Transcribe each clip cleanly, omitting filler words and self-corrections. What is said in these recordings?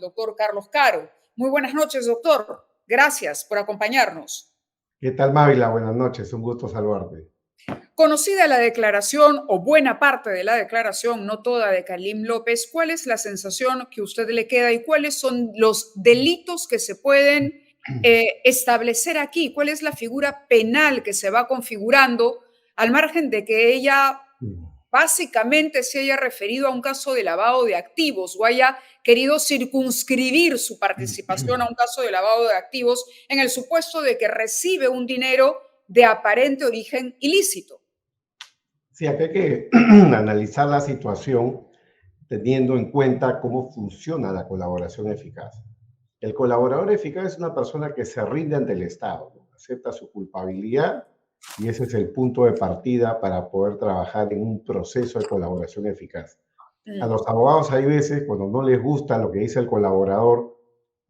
doctor Carlos Caro. Muy buenas noches, doctor. Gracias por acompañarnos. ¿Qué tal, Mávila? Buenas noches, un gusto saludarte. Conocida la declaración o buena parte de la declaración, no toda, de Kalim López, ¿cuál es la sensación que a usted le queda y cuáles son los delitos que se pueden establecer aquí? ¿Cuál es la figura penal que se va configurando al margen de que ella básicamente se haya referido a un caso de lavado de activos o haya querido circunscribir su participación a un caso de lavado de activos en el supuesto de que recibe un dinero de aparente origen ilícito? Sí, acá hay que analizar la situación teniendo en cuenta cómo funciona la colaboración eficaz. El colaborador eficaz es una persona que se rinde ante el Estado, ¿no? Acepta su culpabilidad y ese es el punto de partida para poder trabajar en un proceso de colaboración eficaz. A los abogados hay veces, cuando no les gusta lo que dice el colaborador,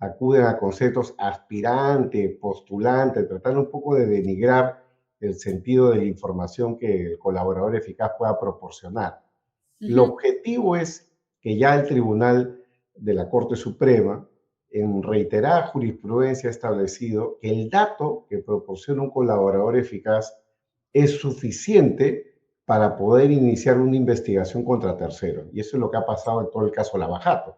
acuden a conceptos aspirante, postulante, tratando un poco de denigrar el sentido de la información que el colaborador eficaz pueda proporcionar. El objetivo es que ya el Tribunal de la Corte Suprema, en reiterada jurisprudencia, ha establecido que el dato que proporciona un colaborador eficaz es suficiente para poder iniciar una investigación contra terceros. Y eso es lo que ha pasado en todo el caso Lavajato.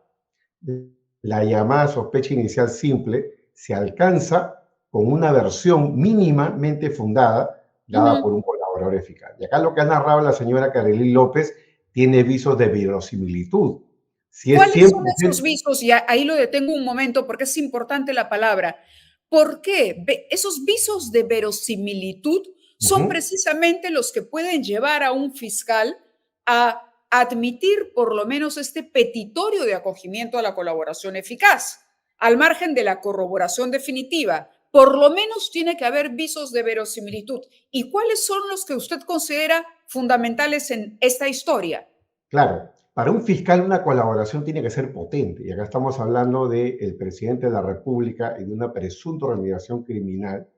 La llamada sospecha inicial simple se alcanza con una versión mínimamente fundada dada por un colaborador eficaz. Y acá lo que ha narrado la señora Karelyn López tiene visos de verosimilitud. Si es ¿Cuáles son 100%, esos visos? Y ahí lo detengo un momento porque es importante la palabra. ¿Por qué? Esos visos de verosimilitud son precisamente los que pueden llevar a un fiscal a admitir por lo menos este petitorio de acogimiento a la colaboración eficaz. Al margen de la corroboración definitiva, por lo menos tiene que haber visos de verosimilitud. ¿Y cuáles son los que usted considera fundamentales en esta historia? claro, para un fiscal una colaboración tiene que ser potente. Y acá estamos hablando del presidente de la República y de una presunta organización criminal.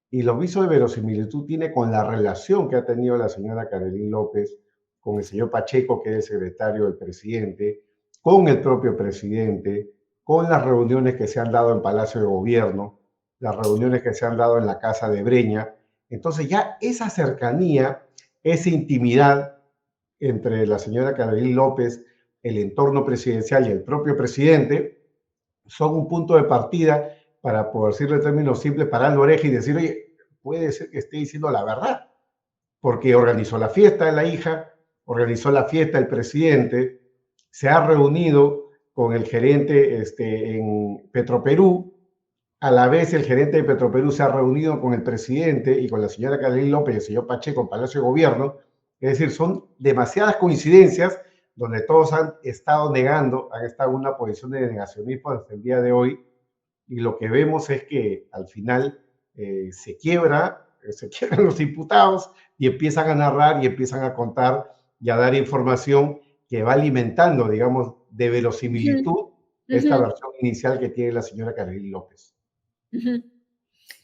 Y los visos de verosimilitud tiene con la relación que ha tenido la señora Karelyn López con el señor Pacheco, que es el secretario del presidente, con el propio presidente, con las reuniones que se han dado en Palacio de Gobierno, las reuniones que se han dado en la Casa de Breña. Entonces ya esa cercanía, esa intimidad entre la señora Karelyn López, el entorno presidencial y el propio presidente son un punto de partida para, por decirlo en términos simples, parar la oreja y decir, oye, puede ser que esté diciendo la verdad, porque organizó la fiesta de la hija, organizó la fiesta del presidente, se ha reunido con el gerente en Petroperú, a la vez el gerente de Petroperú se ha reunido con el presidente y con la señora Karelyn López y el señor Pacheco en Palacio de Gobierno. Es decir, son demasiadas coincidencias donde todos han estado negando, han estado en una posición de negacionismo hasta el día de hoy, y lo que vemos es que al final se quiebran los imputados y empiezan a narrar y empiezan a contar y a dar información que va alimentando, digamos, de verosimilitud esta versión inicial que tiene la señora Karelyn López.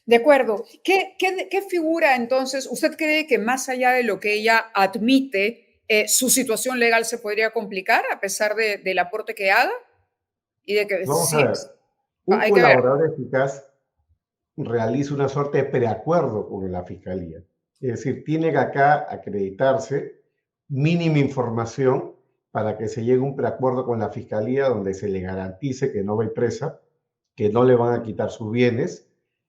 De acuerdo. ¿Qué figura entonces? ¿Usted cree que más allá de lo que ella admite, su situación legal se podría complicar a pesar del aporte que haga? Y de que Vamos a sí, ver, un hay que ver. colaborador eficaz realiza una suerte de preacuerdo con la fiscalía. Es decir, tiene que acá acreditarse mínima información para que se llegue a un preacuerdo con la fiscalía donde se le garantice que no va a ir presa, que no le van a quitar sus bienes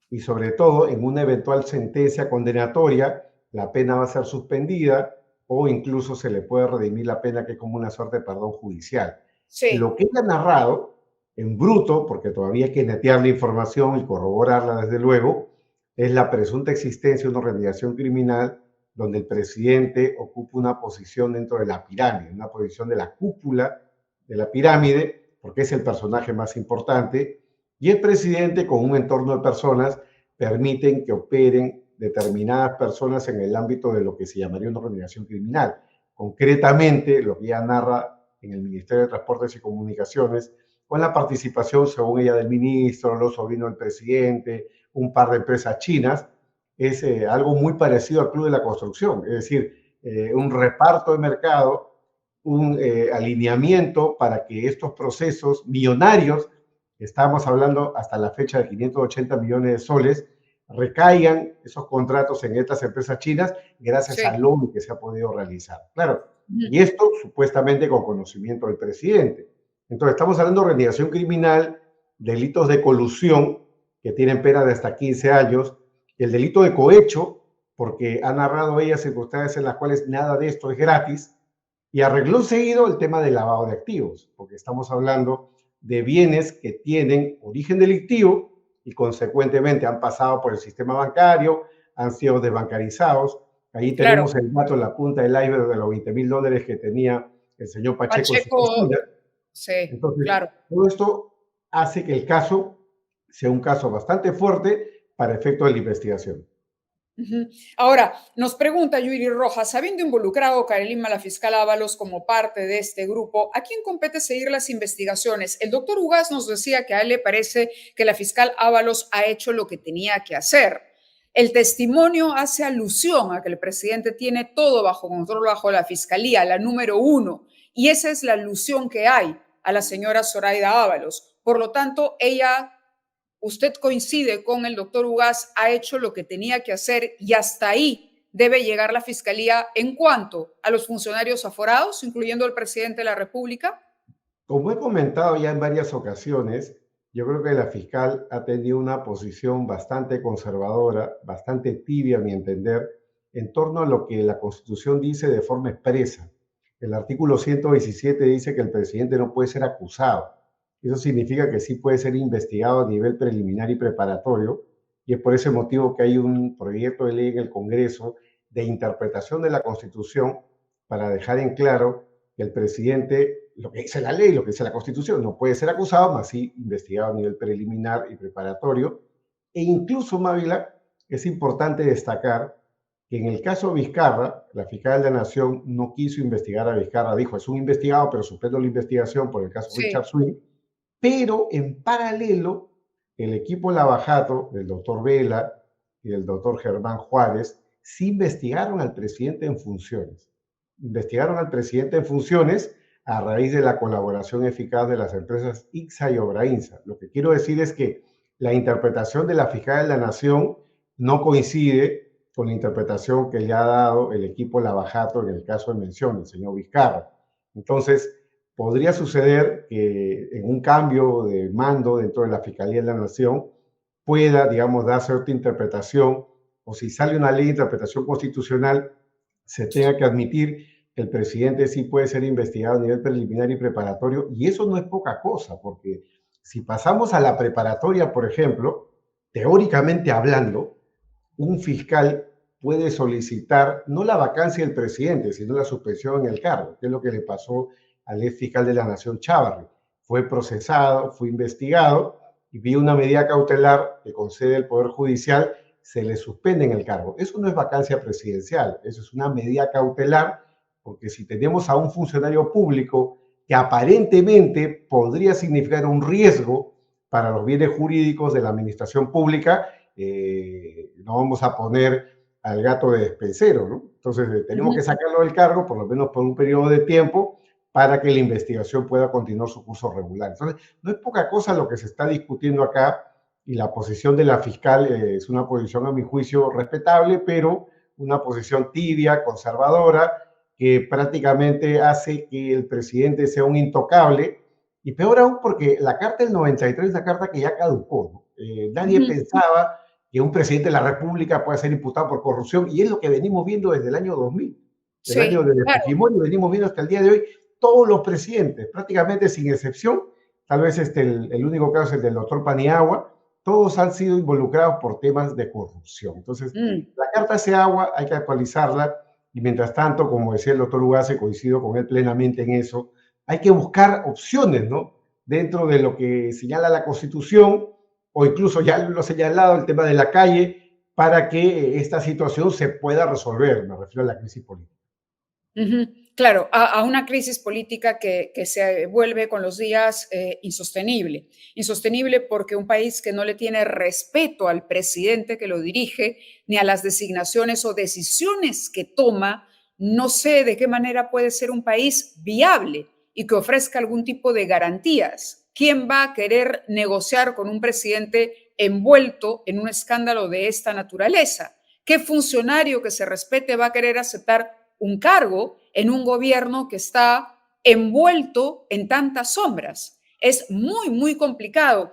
y sobre todo en una eventual sentencia condenatoria la pena va a ser suspendida o incluso se le puede redimir la pena, que es como una suerte de perdón judicial. Sí. Lo que ella ha narrado en bruto, porque todavía hay que netear la información y corroborarla desde luego, es la presunta existencia de una organización criminal donde el presidente ocupa una posición dentro de la pirámide, una posición de la cúpula de la pirámide, porque es el personaje más importante, y el presidente con un entorno de personas permiten que operen determinadas personas en el ámbito de lo que se llamaría una organización criminal. Concretamente, lo que ella narra en el Ministerio de Transportes y Comunicaciones, con la participación, según ella, del ministro, los sobrinos del presidente, un par de empresas chinas, es algo muy parecido al Club de la Construcción, es decir, un reparto de mercado, un alineamiento para que estos procesos millonarios estábamos hablando hasta la fecha de 580 millones de soles, recaigan esos contratos en estas empresas chinas gracias al Sí. lobby que se ha podido realizar. Claro, Ujú. y esto supuestamente con conocimiento del presidente. Entonces, estamos hablando de organización criminal, delitos de colusión, que tienen pena de hasta 15 años, el delito de cohecho, porque ha narrado ella circunstancias en las cuales nada de esto es gratis, y arregló seguido el tema del lavado de activos, porque estamos hablando de bienes que tienen origen delictivo y consecuentemente han pasado por el sistema bancario, han sido desbancarizados. Ahí Claro, tenemos el dato en la punta del iceberg de los $20,000 que tenía el señor Pacheco en su Pacheco, oficina. sí, Entonces, claro. todo esto hace que el caso sea un caso bastante fuerte para efectos de la investigación. Ujú. Ahora, nos pregunta Yuri Rojas, habiendo involucrado Carolina la fiscal Ábalos como parte de este grupo, ¿a quién compete seguir las investigaciones? El doctor Ugaz nos decía que a él le parece que la fiscal Ábalos ha hecho lo que tenía que hacer. El testimonio hace alusión a que el presidente tiene todo bajo control, bajo la fiscalía, la número uno, y esa es la alusión que hay a la señora Zoraida Ábalos. Por lo tanto, ella, usted coincide con el doctor Ugaz, ha hecho lo que tenía que hacer y hasta ahí debe llegar la fiscalía en cuanto a los funcionarios aforados, incluyendo el presidente de la República. Como he comentado ya en varias ocasiones, yo creo que la fiscal ha tenido una posición bastante conservadora, bastante tibia a mi entender, en torno a lo que la Constitución dice de forma expresa. El artículo 117 dice que el presidente no puede ser acusado. Eso significa que sí puede ser investigado a nivel preliminar y preparatorio, y es por ese motivo que hay un proyecto de ley en el Congreso de interpretación de la Constitución para dejar en claro que el presidente, lo que dice la ley, lo que dice la Constitución, no puede ser acusado, más sí investigado a nivel preliminar y preparatorio. E incluso, Mávila, es importante destacar que en el caso Vizcarra, la fiscal de la Nación no quiso investigar a Vizcarra, dijo, es un investigado, pero suspendo la investigación por el caso Richard Sí. Swing, pero en paralelo, el equipo Lavajato, del doctor Vela y del doctor Germán Juárez, sí investigaron al presidente en funciones. Investigaron al presidente en funciones a raíz de la colaboración eficaz de las empresas ICSA y Obrainsa. Lo que quiero decir es que la interpretación de la fiscal de la Nación no coincide con la interpretación que le ha dado el equipo Lavajato en el caso de mención, el señor Vizcarra. Entonces, podría suceder que en un cambio de mando dentro de la Fiscalía de la Nación pueda, digamos, dar cierta interpretación, o si sale una ley de interpretación constitucional, se tenga que admitir que el presidente sí puede ser investigado a nivel preliminar y preparatorio, y eso no es poca cosa, porque si pasamos a la preparatoria, por ejemplo, teóricamente hablando, un fiscal puede solicitar no la vacancia del presidente, sino la suspensión en el cargo, que es lo que le pasó al ex fiscal de la Nación Chávarri. Fue procesado, fue investigado y vía una medida cautelar que concede el Poder Judicial, se le suspende en el cargo. Eso no es vacancia presidencial, eso es una medida cautelar, porque si tenemos a un funcionario público que aparentemente podría significar un riesgo para los bienes jurídicos de la administración pública, no vamos a poner al gato de despensero, ¿no? Entonces, tenemos que Ujú. sacarlo del cargo, por lo menos por un periodo de tiempo, para que la investigación pueda continuar su curso regular. Entonces, no es poca cosa lo que se está discutiendo acá, y la posición de la fiscal es una posición, a mi juicio, respetable, pero una posición tibia, conservadora, que prácticamente hace que el presidente sea un intocable, y peor aún porque la carta del 93 es una carta que ya caducó, ¿no? Nadie Ujú. pensaba que un presidente de la República pueda ser imputado por corrupción, y es lo que venimos viendo desde el año 2000, del año Sí, de claro. Fujimori, venimos viendo hasta el día de hoy, todos los presidentes, prácticamente sin excepción, tal vez el único caso es el del doctor Paniagua, todos han sido involucrados por temas de corrupción. Entonces, Mm. la carta hace agua, hay que actualizarla, y mientras tanto, como decía el doctor Ugase, coincido con él plenamente en eso, hay que buscar opciones, ¿no? Dentro de lo que señala la Constitución, o incluso ya lo señalado, el tema de la calle, para que esta situación se pueda resolver, me refiero a la crisis política. Ujú. Claro, a una crisis política que se vuelve con los días insostenible. Insostenible porque un país que no le tiene respeto al presidente que lo dirige, ni a las designaciones o decisiones que toma, no sé de qué manera puede ser un país viable y que ofrezca algún tipo de garantías. ¿quién va a querer negociar con un presidente envuelto en un escándalo de esta naturaleza? ¿Qué funcionario que se respete va a querer aceptar un cargo en un gobierno que está envuelto en tantas sombras? Es muy, muy complicado.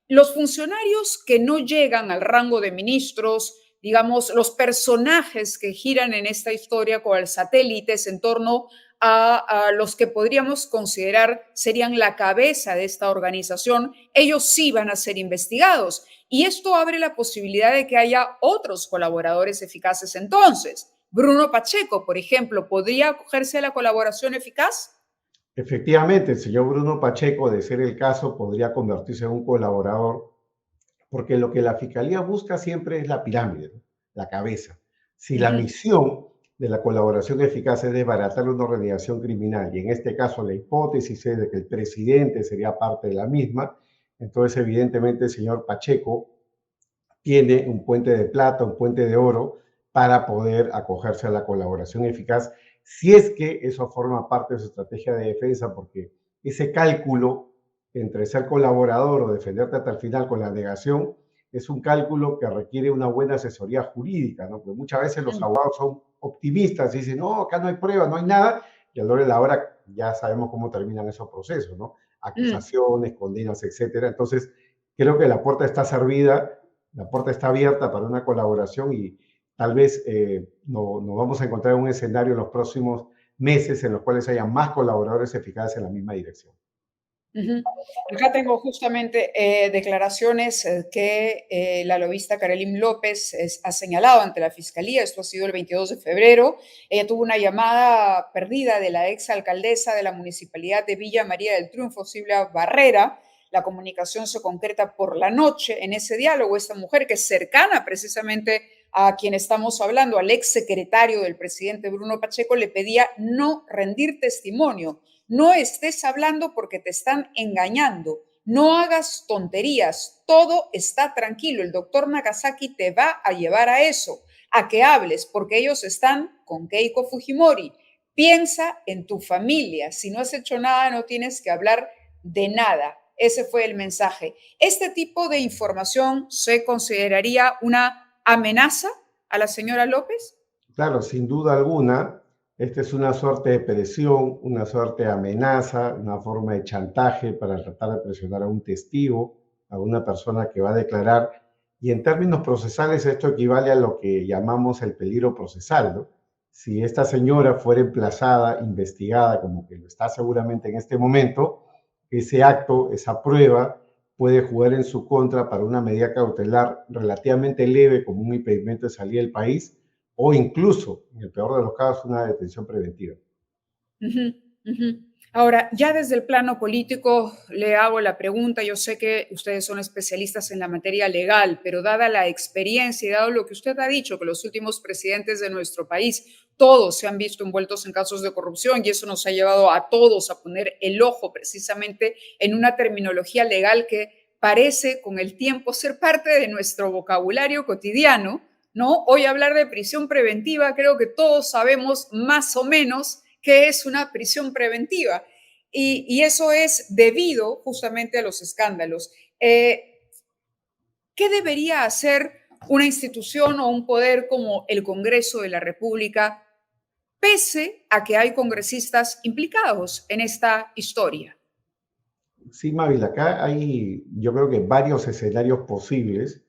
Los funcionarios que no llegan al rango de ministros, digamos, los personajes que giran en esta historia con satélites en torno a los que podríamos considerar serían la cabeza de esta organización, ellos sí van a ser investigados. Y esto abre la posibilidad de que haya otros colaboradores eficaces entonces. Bruno Pacheco, por ejemplo, ¿podría acogerse a la colaboración eficaz? Efectivamente, el señor Bruno Pacheco, de ser el caso, podría convertirse en un colaborador, porque lo que la Fiscalía busca siempre es la pirámide, ¿no? La cabeza. Si la Ujú, misión de la colaboración eficaz es desbaratar una organización criminal, y en este caso la hipótesis es de que el presidente sería parte de la misma, entonces evidentemente el señor Pacheco tiene un puente de plata, un puente de oro para poder acogerse a la colaboración eficaz, si es que eso forma parte de su estrategia de defensa, porque ese cálculo entre ser colaborador o defenderte hasta el final con la negación es un cálculo que requiere una buena asesoría jurídica, ¿no? Porque muchas veces los ujú, abogados son optimistas y dicen, no, acá no hay prueba, no hay nada, y a la hora de la hora ya sabemos cómo terminan esos procesos, ¿no? ujú. Acusaciones, condenas, etcétera. Entonces, creo que la puerta está servida, la puerta está abierta para una colaboración y tal vez nos vamos a encontrar en un escenario en los próximos meses en los cuales haya más colaboradores eficaces en la misma dirección. Ujú. Acá tengo justamente declaraciones que la lobista Karelyn López ha señalado ante la fiscalía. Esto ha sido el 22 de febrero. Ella tuvo una llamada perdida de la exalcaldesa de la municipalidad de Villa María del Triunfo, Silvia Barrera. La comunicación se concreta por la noche. En ese diálogo, esta mujer, que es cercana precisamente a quien estamos hablando, al ex secretario del presidente Bruno Pacheco, le pedía no rendir testimonio. No estés hablando porque te están engañando. No hagas tonterías. Todo está tranquilo. El doctor Nagasaki te va a llevar a eso, a que hables, porque ellos están con Keiko Fujimori. Piensa en tu familia. Si no has hecho nada, no tienes que hablar de nada. Ese fue el mensaje. ¿Este tipo de información se consideraría una amenaza a la señora López? Claro, sin duda alguna, esta es una suerte de presión, una suerte de amenaza, una forma de chantaje para tratar de presionar a un testigo, a una persona que va a declarar. Y en términos procesales, esto equivale a lo que llamamos el peligro procesal, ¿no? Si esta señora fuera emplazada, investigada, como que lo está seguramente en este momento, ese acto, esa prueba, puede jugar en su contra para una medida cautelar relativamente leve, como un impedimento de salir del país o incluso, en el peor de los casos, una detención preventiva. Ujú, ujú. Ahora, ya desde el plano político le hago la pregunta, yo sé que ustedes son especialistas en la materia legal, pero dada la experiencia y dado lo que usted ha dicho, que los últimos presidentes de nuestro país, todos se han visto envueltos en casos de corrupción y eso nos ha llevado a todos a poner el ojo precisamente en una terminología legal que parece con el tiempo ser parte de nuestro vocabulario cotidiano, ¿no? Hoy hablar de prisión preventiva, creo que todos sabemos más o menos que es una prisión preventiva. Y eso es debido justamente a los escándalos. ¿Qué debería hacer una institución o un poder como el Congreso de la República, pese a que hay congresistas implicados en esta historia? Sí, Mávila, acá hay, yo creo que varios escenarios posibles.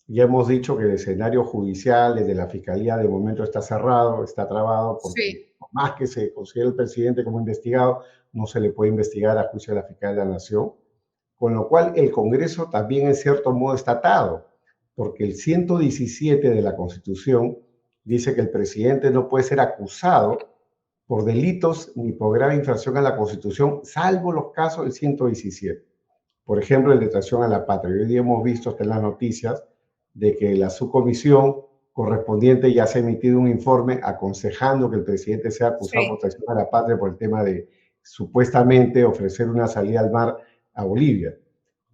Ya hemos dicho que el escenario judicial, el de la Fiscalía, de momento está cerrado, está trabado, porque Sí. por más que se considere el presidente como investigado, no se le puede investigar a juicio de la Fiscalía de la Nación. Con lo cual, el Congreso también, en cierto modo, está atado, porque el 117 de la Constitución dice que el presidente no puede ser acusado por delitos ni por grave infracción a la Constitución, salvo los casos del 117. Por ejemplo, el de traición a la patria. Hoy día hemos visto hasta en las noticias de que la subcomisión correspondiente ya se ha emitido un informe aconsejando que el presidente sea acusado por Sí. traición a la patria por el tema de supuestamente ofrecer una salida al mar a Bolivia.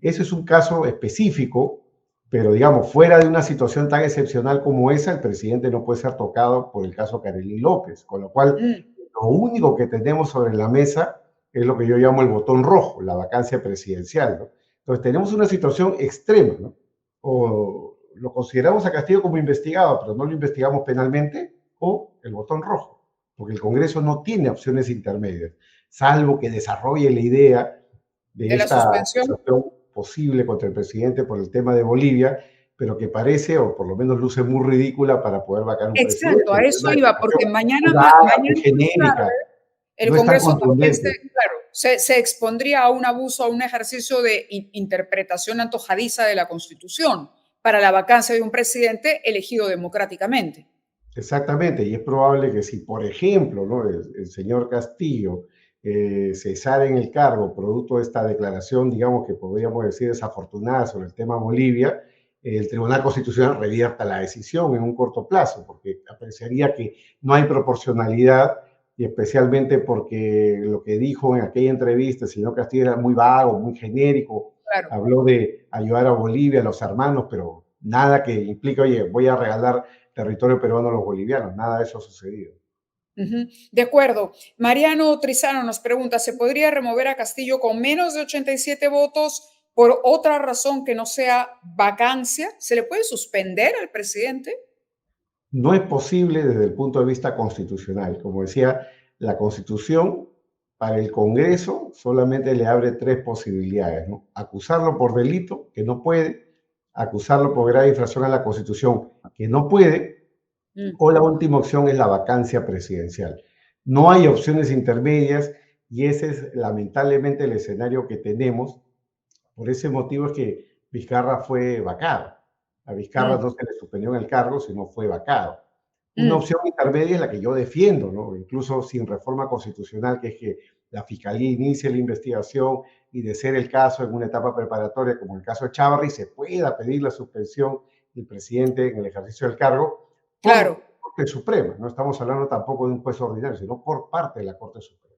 Ese es un caso específico, pero digamos, fuera de una situación tan excepcional como esa, el presidente no puede ser tocado por el caso Karelyn López, con lo cual Mm, lo único que tenemos sobre la mesa es lo que yo llamo el botón rojo, la vacancia presidencial, ¿no? Entonces tenemos una situación extrema, ¿no? O lo consideramos a Castillo como investigado, pero no lo investigamos penalmente, o el botón rojo, porque el Congreso no tiene opciones intermedias, salvo que desarrolle la idea de de la esta suspensión. acusación posible contra el presidente por el tema de Bolivia, pero que parece, o por lo menos luce muy ridícula para poder vacar un presidente. Exacto, a Es eso una iba, acusación porque muy vaga, muy mañana más tarde, genérica, el no es tan Congreso también contundente. claro, se expondría a un abuso, a un ejercicio de interpretación antojadiza de la Constitución para la vacancia de un presidente elegido democráticamente. Exactamente, y es probable que si, por ejemplo, ¿no? El señor Castillo cesara en el cargo producto de esta declaración, digamos que podríamos decir desafortunada sobre el tema Bolivia, el Tribunal Constitucional revierta la decisión en un corto plazo, porque apreciaría que no hay proporcionalidad y especialmente porque lo que dijo en aquella entrevista el señor Castillo era muy vago, muy genérico, Claro. habló de ayudar a Bolivia, a los hermanos, pero nada que implique, oye, voy a regalar territorio peruano a los bolivianos. Nada de eso ha sucedido. De acuerdo. Mariano Trizano nos pregunta, ¿se podría remover a Castillo con menos de 87 votos por otra razón que no sea vacancia? ¿Se le puede suspender al presidente? No es posible desde el punto de vista constitucional. Como decía, la Constitución para el Congreso solamente le abre tres posibilidades, ¿no? Acusarlo por delito, que no puede, acusarlo por grave infracción a la Constitución, que no puede, Mm, o la última opción es la vacancia presidencial. No hay opciones intermedias y ese es lamentablemente el escenario que tenemos. Por ese motivo es que Vizcarra fue vacado. A Vizcarra mm, no se le suspendió en el cargo, sino fue vacado. Una mm. opción intermedia es la que yo defiendo, ¿no? Incluso sin reforma constitucional, que es que la Fiscalía inicie la investigación y de ser el caso en una etapa preparatoria, como el caso de Chávarri, se pueda pedir la suspensión del presidente en el ejercicio del cargo Claro. por Corte Suprema. No estamos hablando tampoco de un juez ordinario, sino por parte de la Corte Suprema.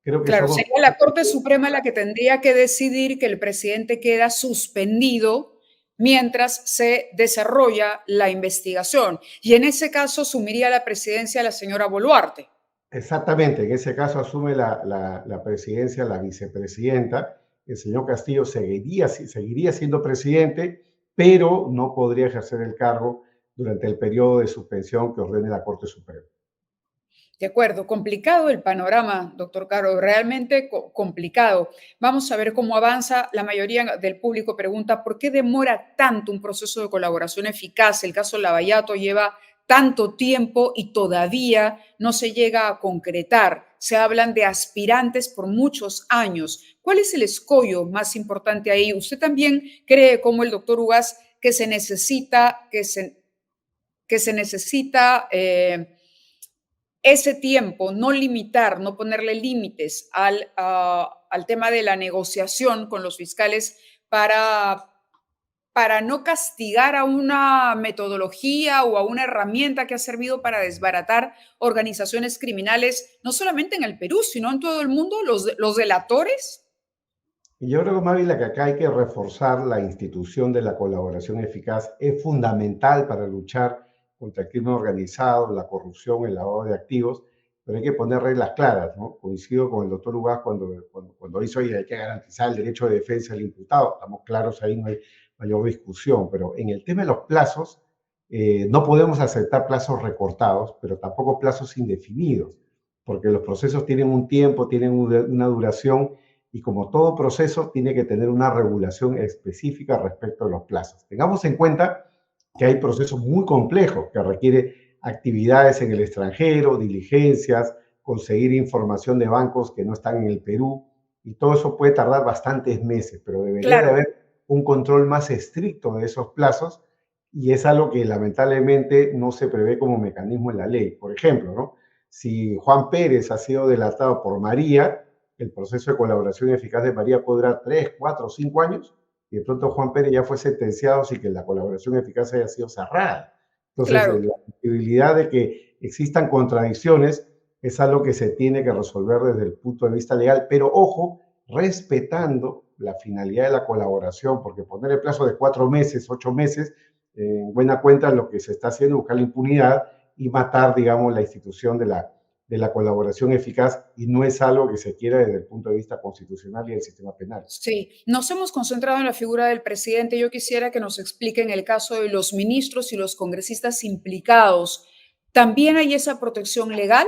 Creo que Claro, son sería la Corte opciones. Suprema la que tendría que decidir que el presidente queda suspendido mientras se desarrolla la investigación. Y en ese caso asumiría la presidencia la señora Boluarte. Exactamente, en ese caso asume la presidencia la vicepresidenta. El señor Castillo seguiría siendo presidente, pero no podría ejercer el cargo durante el periodo de suspensión que ordene la Corte Suprema. De acuerdo, complicado el panorama, doctor Caro, realmente complicado. Vamos a ver cómo avanza. La mayoría del público pregunta por qué demora tanto un proceso de colaboración eficaz. El caso Lavallato lleva tanto tiempo y todavía no se llega a concretar. Se hablan de aspirantes por muchos años. ¿Cuál es el escollo más importante ahí? ¿Usted también cree, como el doctor Ugaz, que se necesita, que se necesita ese tiempo, no limitar, no ponerle límites al tema de la negociación con los fiscales para no castigar a una metodología o a una herramienta que ha servido para desbaratar organizaciones criminales, no solamente en el Perú, sino en todo el mundo, los delatores? Y yo creo, Mavi, que acá hay que reforzar la institución de la colaboración eficaz. Es fundamental para luchar contra el crimen organizado, la corrupción, el lavado de activos, pero hay que poner reglas claras, ¿no? Coincido con el doctor Ugaz cuando hizo ahí, hay que garantizar el derecho de defensa del imputado. Estamos claros, ahí no hay mayor discusión, pero en el tema de los plazos, no podemos aceptar plazos recortados, pero tampoco plazos indefinidos, porque los procesos tienen un tiempo, tienen una duración y como todo proceso tiene que tener una regulación específica respecto a los plazos. Tengamos en cuenta que hay procesos muy complejos que requieren actividades en el extranjero, diligencias, conseguir información de bancos que no están en el Perú y todo eso puede tardar bastantes meses, pero debería de Claro, haber un control más estricto de esos plazos y es algo que lamentablemente no se prevé como mecanismo en la ley. Por ejemplo, ¿no? Si Juan Pérez ha sido delatado por María, el proceso de colaboración eficaz de María puede durar 3, 4, 5 años y de pronto Juan Pérez ya fue sentenciado sin que la colaboración eficaz haya sido cerrada. Entonces, claro. la posibilidad de que existan contradicciones es algo que se tiene que resolver desde el punto de vista legal, pero ojo, respetando la finalidad de la colaboración, porque poner el plazo de 4 meses, 8 meses, en buena cuenta lo que se está haciendo es buscar la impunidad y matar, digamos, la institución de la colaboración eficaz y no es algo que se quiera desde el punto de vista constitucional y del sistema penal. Sí, nos hemos concentrado en la figura del presidente. Yo quisiera que nos expliquen el caso de los ministros y los congresistas implicados. ¿También hay esa protección legal?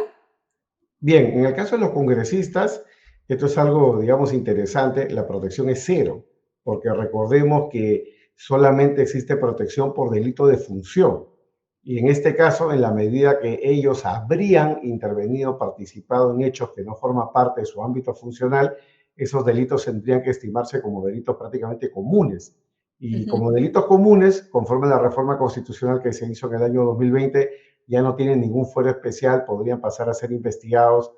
Bien, en el caso de los congresistas, esto es algo, digamos, interesante, la protección es cero, porque recordemos que solamente existe protección por delito de función. Y en este caso, en la medida que ellos habrían intervenido, participado en hechos que no forman parte de su ámbito funcional, esos delitos tendrían que estimarse como delitos prácticamente comunes. Y Ujú. como delitos comunes, conforme a la reforma constitucional que se hizo en el año 2020, ya no tienen ningún fuero especial, podrían pasar a ser investigados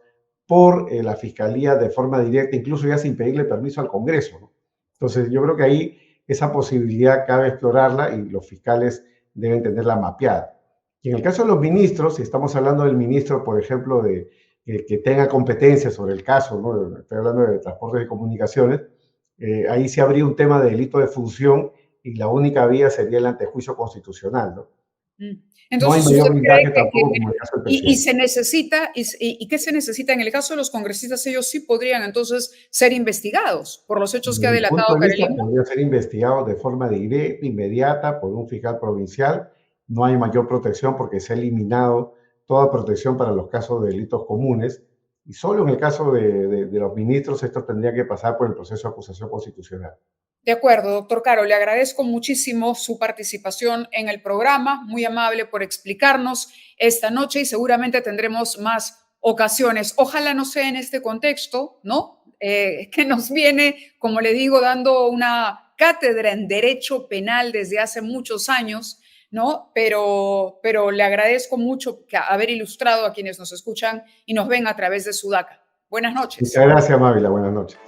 por la Fiscalía de forma directa, incluso ya sin pedirle permiso al Congreso, ¿no? Entonces, yo creo que ahí esa posibilidad cabe explorarla y los fiscales deben tenerla mapeada. Y en el caso de los ministros, si estamos hablando del ministro, por ejemplo, que tenga competencia sobre el caso, ¿no? Estoy hablando de transportes y comunicaciones, ahí sí habría un tema de delito de función y la única vía sería el antejuicio constitucional, ¿no? Mm. No hay Entonces, ¿usted mayor cree blindaje que tampoco como en el caso del presidente. se necesita, y qué se necesita? En el caso de los congresistas, ellos sí podrían entonces ser investigados por los hechos que ha Desde mi punto delatado de vista, Carolina. podría ser investigado de forma directa, inmediata, por un fiscal provincial. No hay mayor protección porque se ha eliminado toda protección para los casos de delitos comunes. Y solo en el caso de los ministros, esto tendría que pasar por el proceso de acusación constitucional. De acuerdo, doctor Caro, le agradezco muchísimo su participación en el programa, muy amable por explicarnos esta noche y seguramente tendremos más ocasiones. Ojalá no sea en este contexto, ¿no? Que nos viene, como le digo, dando una cátedra en derecho penal desde hace muchos años, ¿no? Pero le agradezco mucho haber ilustrado a quienes nos escuchan y nos ven a través de Sudaca. Buenas Muchas noches. gracias, Mávila. Buenas noches.